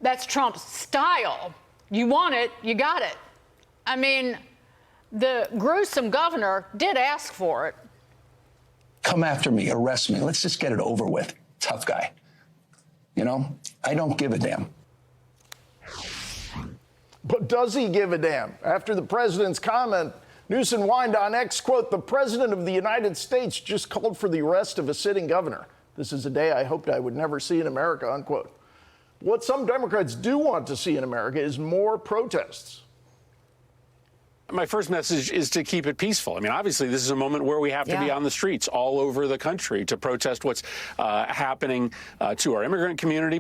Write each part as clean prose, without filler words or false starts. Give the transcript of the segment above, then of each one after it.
That's Trump's style. You want it, you got it. I mean, the gruesome governor did ask for it. Come after me, arrest me. Let's just get it over with. Tough guy. You know, I don't give a damn. But does he give a damn? After the president's comment, Newsom whined on X, quote, "The president of the United States just called for the arrest of a sitting governor. This is a day I hoped I would never see in America," unquote. What some Democrats do want to see in America is more protests. My first message is to keep it peaceful. I mean, obviously, this is a moment where we have to be on the streets all over the country to protest what's happening to our immigrant community.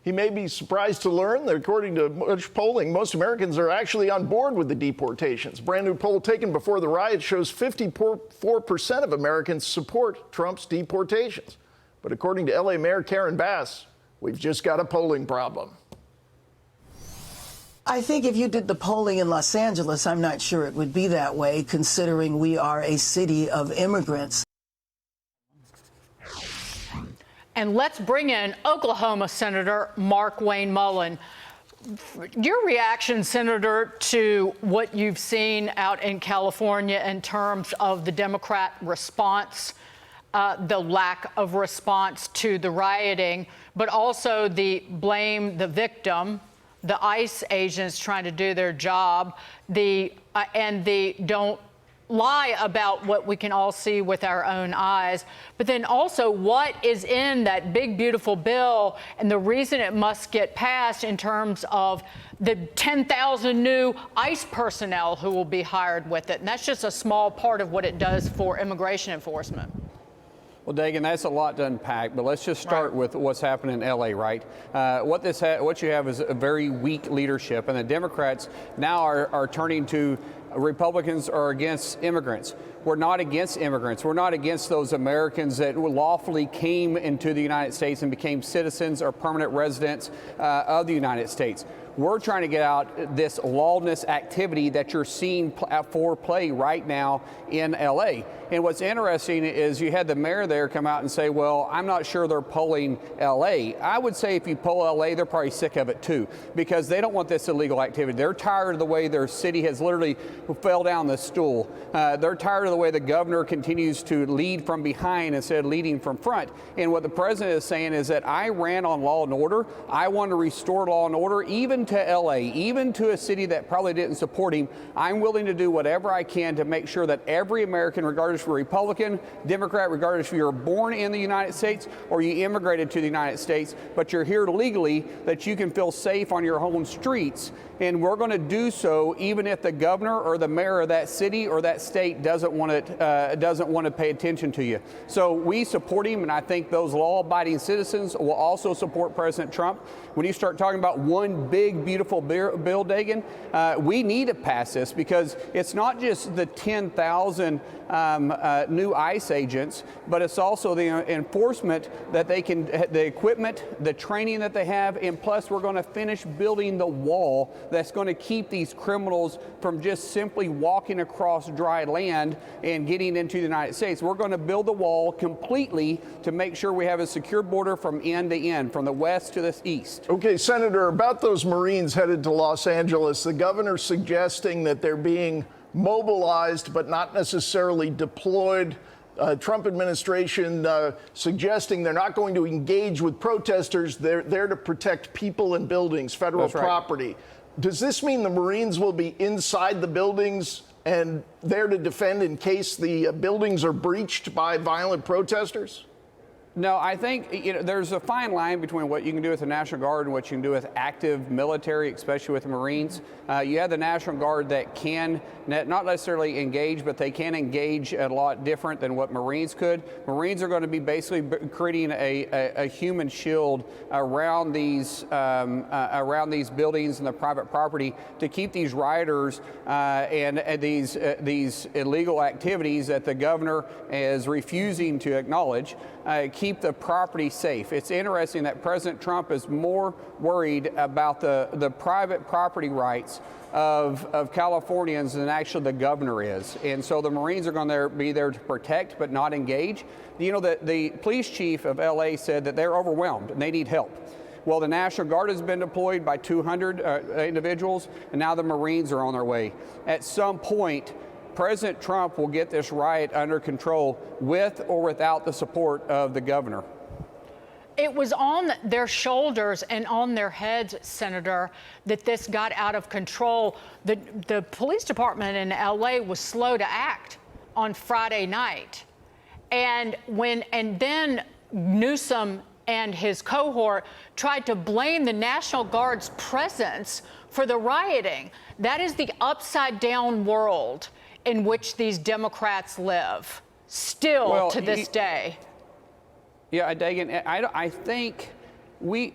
He may be surprised to learn that, according to much polling, most Americans are actually on board with the deportations. A brand new poll taken before the riot shows 54% of Americans support Trump's deportations. But according to LA Mayor Karen Bass, we've just got a polling problem. I think if you did the polling in Los Angeles, I'm not sure it would be that way, considering we are a city of immigrants. And let's bring in Oklahoma Senator Markwayne Mullin. Your reaction, Senator, to what you've seen out in California in terms of the Democrat response, the lack of response to the rioting, but also the blame the victim, the ICE agents trying to do their job, and the don't lie about what we can all see with our own eyes, but then also what is in that big, beautiful bill and the reason it must get passed in terms of the 10,000 new ICE personnel who will be hired with it. And that's just a small part of what it does for immigration enforcement. Well, Dagan, that's a lot to unpack, but let's just start with what's happening in L.A., right? What you have is a very weak leadership, and the Democrats now are turning to Republicans are against immigrants. We're not against immigrants. We're not against those Americans that lawfully came into the United States and became citizens or permanent residents of the United States. We're trying to get out this lawless activity that you're seeing for play right now in L.A. And what's interesting is you had the mayor there come out and say, well, I'm not sure they're polling L.A. I would say if you poll L.A., they're probably sick of it too, because they don't want this illegal activity. They're tired of the way their city has literally fell down the stool. They're tired of the way the governor continues to lead from behind instead of leading from front. And what the president is saying is that I ran on law and order. I want to restore law and order, even to L.A., even to a city that probably didn't support him. I'm willing to do whatever I can to make sure that every American, regardless if you're Republican, Democrat, regardless if you're born in the United States or you immigrated to the United States, but you're here legally, that you can feel safe on your home streets. And we're going to do so even if the governor or the mayor of that city or that state doesn't want to pay attention to you. So we support him, and I think those law-abiding citizens will also support President Trump. When you start talking about one big, beautiful bill, Dagan, we need to pass this, because it's not just the 10,000 new ICE agents, but it's also the enforcement that they can, the equipment, the training that they have, and plus we're going to finish building the wall that's going to keep these criminals from just simply walking across dry land and getting into the United States. We're going to build the wall completely to make sure we have a secure border from end to end, from the west to the east. Okay, Senator, about those Marines headed to Los Angeles, the governor suggesting that they're being mobilized but not necessarily deployed. Trump administration suggesting they're not going to engage with protesters. They're there to protect people and buildings, federal property. Does this mean the Marines will be inside the buildings and there to defend in case the buildings are breached by violent protesters? No, I think there's a fine line between what you can do with the National Guard and what you can do with active military, especially with the Marines. You have the National Guard that can not necessarily engage, but they can engage a lot different than what Marines could. Marines are going to be basically creating a human shield around these buildings and the private property to keep these rioters and these illegal activities that the governor is refusing to acknowledge. keep the property safe. It's interesting that President Trump is more worried about the private property rights of Californians than actually the governor is. And so the Marines are going to be there to protect but not engage. You know, the police chief of LA said that they're overwhelmed and they need help. Well, the National Guard has been deployed by 200 individuals, and now the Marines are on their way. At some point, President Trump will get this riot under control with or without the support of the governor. It was on their shoulders and on their heads, Senator, that this got out of control. The police department in LA was slow to act on Friday night. And then Newsom and his cohort tried to blame the National Guard's presence for the rioting. That is the upside down world in which these Democrats live, still to this day. Yeah, Dagan, I think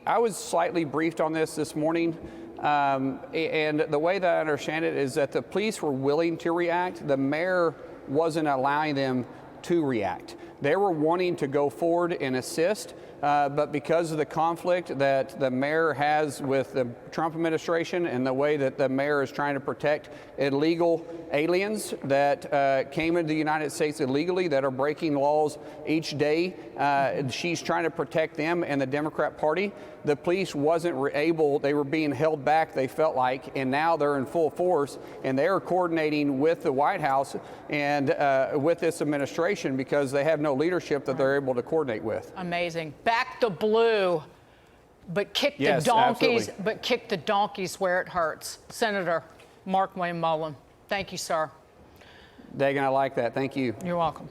I was slightly briefed on this morning, and the way that I understand it is that the police were willing to react. The mayor wasn't allowing them to react. They were wanting to go forward and assist, but because of the conflict that the mayor has with the Trump administration and the way that the mayor is trying to protect illegal aliens that came into the United States illegally, that are breaking laws each day, she's trying to protect them and the Democrat Party. The police wasn't able, they were being held back, they felt like, and now they're in full force, and they're coordinating with the White House and with this administration because they have no leadership that they're able to coordinate with. Amazing. Back the blue, but kick the donkeys, but kick the donkeys where it hurts. Senator Markwayne Mullin, thank you, sir. Dagan, I like that. Thank you. You're welcome.